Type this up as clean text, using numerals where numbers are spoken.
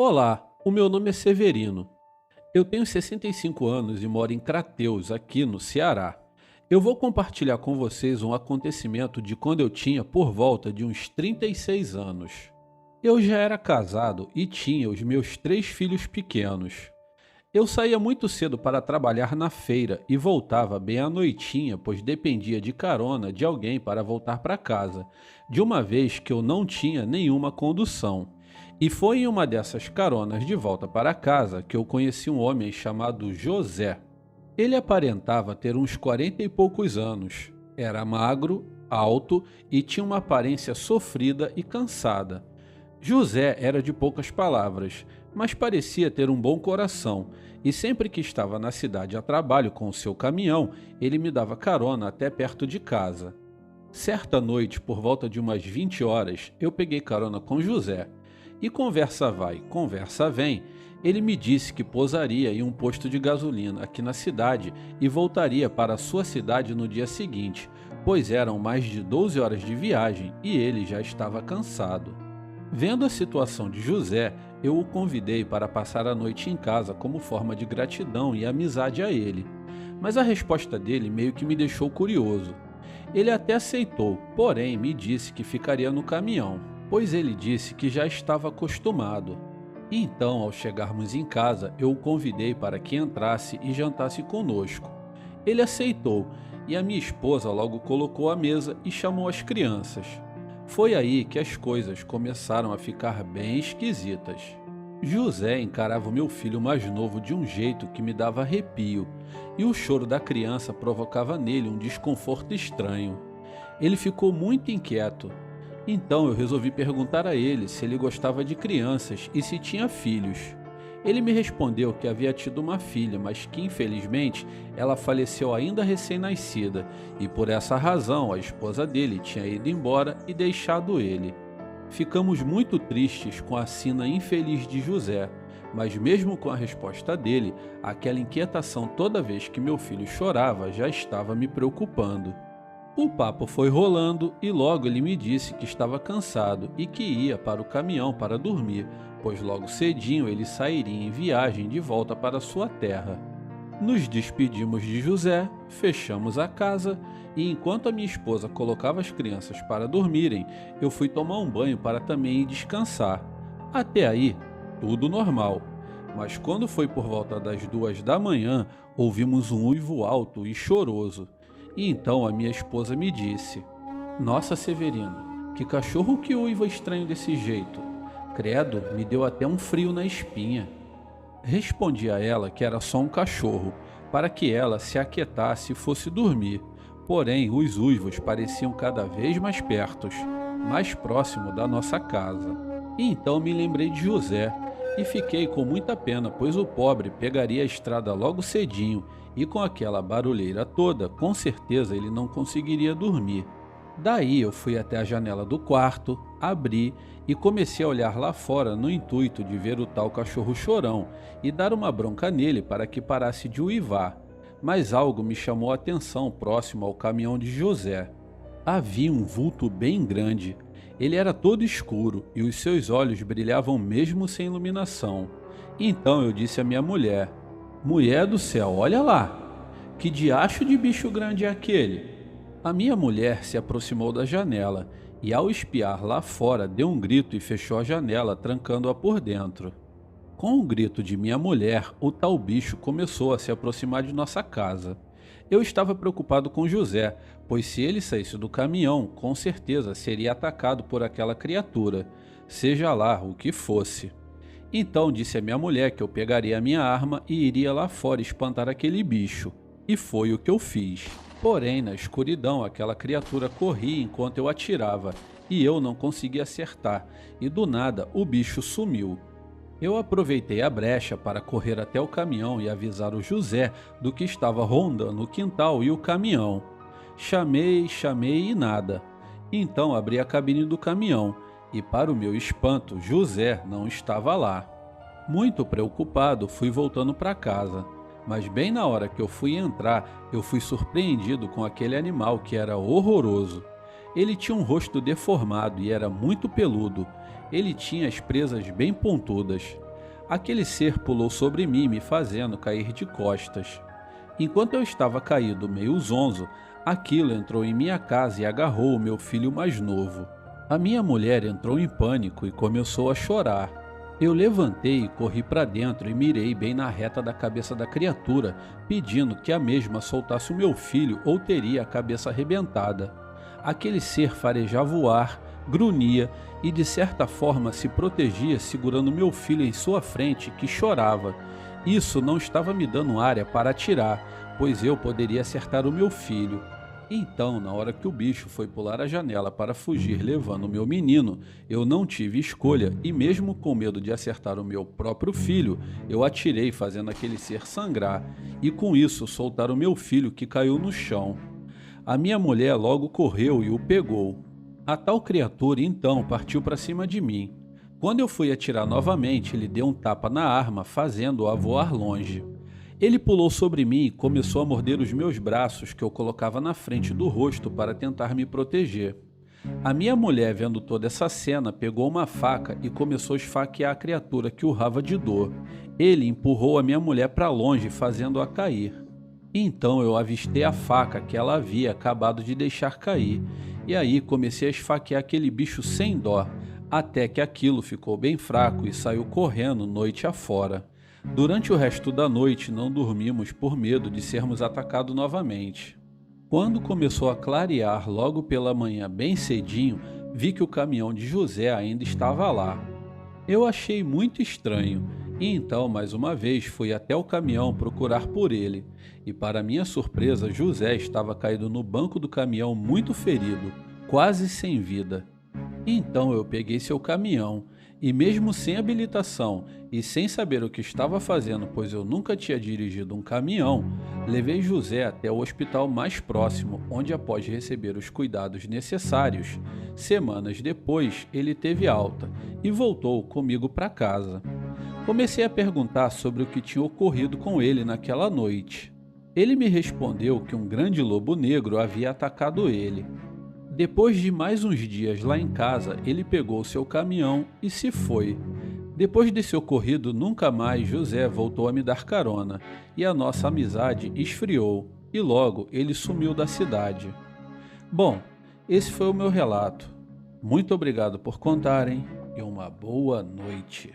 Olá, o meu nome é Severino. Eu tenho 65 anos e moro em Crateús, aqui no Ceará. Eu vou compartilhar com vocês um acontecimento de quando eu tinha por volta de uns 36 anos. Eu já era casado e tinha os meus 3 filhos pequenos. Eu saía muito cedo para trabalhar na feira e voltava bem à noitinha, pois dependia de carona de alguém para voltar para casa, de uma vez que eu não tinha nenhuma condução. E foi em uma dessas caronas de volta para casa que eu conheci um homem chamado José. Ele aparentava ter uns 40 e poucos anos. Era magro, alto e tinha uma aparência sofrida e cansada. José era de poucas palavras, mas parecia ter um bom coração, e sempre que estava na cidade a trabalho com o seu caminhão, ele me dava carona até perto de casa. Certa noite, por volta de umas 20 horas, eu peguei carona com José. E conversa vai, conversa vem, ele me disse que pousaria em um posto de gasolina aqui na cidade e voltaria para a sua cidade no dia seguinte, pois eram mais de 12 horas de viagem e ele já estava cansado. Vendo a situação de José, eu o convidei para passar a noite em casa como forma de gratidão e amizade a ele. Mas a resposta dele meio que me deixou curioso. Ele até aceitou, porém me disse que ficaria no caminhão, pois ele disse que já estava acostumado. E então, ao chegarmos em casa, eu o convidei para que entrasse e jantasse conosco. Ele aceitou e a minha esposa logo colocou a mesa e chamou as crianças. Foi aí que as coisas começaram a ficar bem esquisitas. José encarava o meu filho mais novo de um jeito que me dava arrepio, e o choro da criança provocava nele um desconforto estranho. Ele ficou muito inquieto. Então eu resolvi perguntar a ele se ele gostava de crianças e se tinha filhos. Ele me respondeu que havia tido uma filha, mas que infelizmente ela faleceu ainda recém-nascida, e por essa razão a esposa dele tinha ido embora e deixado ele. Ficamos muito tristes com a sina infeliz de José, mas mesmo com a resposta dele, aquela inquietação toda vez que meu filho chorava já estava me preocupando. O papo foi rolando e logo ele me disse que estava cansado e que ia para o caminhão para dormir, pois logo cedinho ele sairia em viagem de volta para sua terra. Nos despedimos de José, fechamos a casa e enquanto a minha esposa colocava as crianças para dormirem, eu fui tomar um banho para também ir descansar. Até aí, tudo normal. Mas quando foi por volta das 2 da manhã, ouvimos um uivo alto e choroso. E então a minha esposa me disse: Nossa, Severino, que cachorro que uiva estranho desse jeito. Credo, me deu até um frio na espinha. Respondi a ela que era só um cachorro, para que ela se aquietasse e fosse dormir. Porém, os uivos pareciam cada vez mais pertos, mais próximo da nossa casa. E então me lembrei de José e fiquei com muita pena, pois o pobre pegaria a estrada logo cedinho e com aquela barulheira toda, com certeza ele não conseguiria dormir. Daí eu fui até a janela do quarto, abri e comecei a olhar lá fora no intuito de ver o tal cachorro chorão e dar uma bronca nele para que parasse de uivar. Mas algo me chamou a atenção próximo ao caminhão de José. Havia um vulto bem grande. Ele era todo escuro e os seus olhos brilhavam mesmo sem iluminação. Então eu disse à minha mulher: Mulher do céu, olha lá! Que diacho de bicho grande é aquele? A minha mulher se aproximou da janela e, ao espiar lá fora, deu um grito e fechou a janela, trancando-a por dentro. Com o grito de minha mulher, o tal bicho começou a se aproximar de nossa casa. Eu estava preocupado com José, pois se ele saísse do caminhão, com certeza seria atacado por aquela criatura, seja lá o que fosse. Então disse à minha mulher que eu pegaria a minha arma e iria lá fora espantar aquele bicho. E foi o que eu fiz. Porém, na escuridão, aquela criatura corria enquanto eu atirava, e eu não conseguia acertar, e do nada o bicho sumiu. Eu aproveitei a brecha para correr até o caminhão e avisar o José do que estava rondando o quintal e o caminhão. Chamei e nada. Então abri a cabine do caminhão, e para o meu espanto, José não estava lá. Muito preocupado, fui voltando para casa. Mas bem na hora que eu fui entrar, eu fui surpreendido com aquele animal que era horroroso. Ele tinha um rosto deformado e era muito peludo. Ele tinha as presas bem pontudas. Aquele ser pulou sobre mim, me fazendo cair de costas. Enquanto eu estava caído meio zonzo, aquilo entrou em minha casa e agarrou o meu filho mais novo. A minha mulher entrou em pânico e começou a chorar. Eu levantei e corri para dentro e mirei bem na reta da cabeça da criatura, pedindo que a mesma soltasse o meu filho ou teria a cabeça arrebentada. Aquele ser farejava o ar, grunhia e de certa forma se protegia segurando meu filho em sua frente, que chorava. Isso não estava me dando área para atirar, pois eu poderia acertar o meu filho. Então, na hora que o bicho foi pular a janela para fugir levando o meu menino, eu não tive escolha e, mesmo com medo de acertar o meu próprio filho, eu atirei fazendo aquele ser sangrar e, com isso, soltar o meu filho, que caiu no chão. A minha mulher logo correu e o pegou. A tal criatura então partiu para cima de mim. Quando eu fui atirar novamente, ele deu um tapa na arma, fazendo-a voar longe. Ele pulou sobre mim e começou a morder os meus braços, que eu colocava na frente do rosto para tentar me proteger. A minha mulher, vendo toda essa cena, pegou uma faca e começou a esfaquear a criatura, que urrava de dor. Ele empurrou a minha mulher para longe, fazendo-a cair. Então eu avistei a faca que ela havia acabado de deixar cair, e aí comecei a esfaquear aquele bicho sem dó, até que aquilo ficou bem fraco e saiu correndo noite afora. Durante o resto da noite não dormimos por medo de sermos atacados novamente. Quando começou a clarear logo pela manhã bem cedinho, vi que o caminhão de José ainda estava lá. Eu achei muito estranho e então mais uma vez fui até o caminhão procurar por ele. E para minha surpresa, José estava caído no banco do caminhão muito ferido, quase sem vida. Então eu peguei seu caminhão e, mesmo sem habilitação e sem saber o que estava fazendo, pois eu nunca tinha dirigido um caminhão, levei José até o hospital mais próximo, onde, após receber os cuidados necessários, semanas depois ele teve alta e voltou comigo para casa. Comecei a perguntar sobre o que tinha ocorrido com ele naquela noite. Ele me respondeu que um grande lobo negro havia atacado ele. Depois de mais uns dias lá em casa, ele pegou seu caminhão e se foi. Depois desse ocorrido, nunca mais José voltou a me dar carona, e a nossa amizade esfriou, e logo ele sumiu da cidade. Bom, esse foi o meu relato. Muito obrigado por contarem e uma boa noite.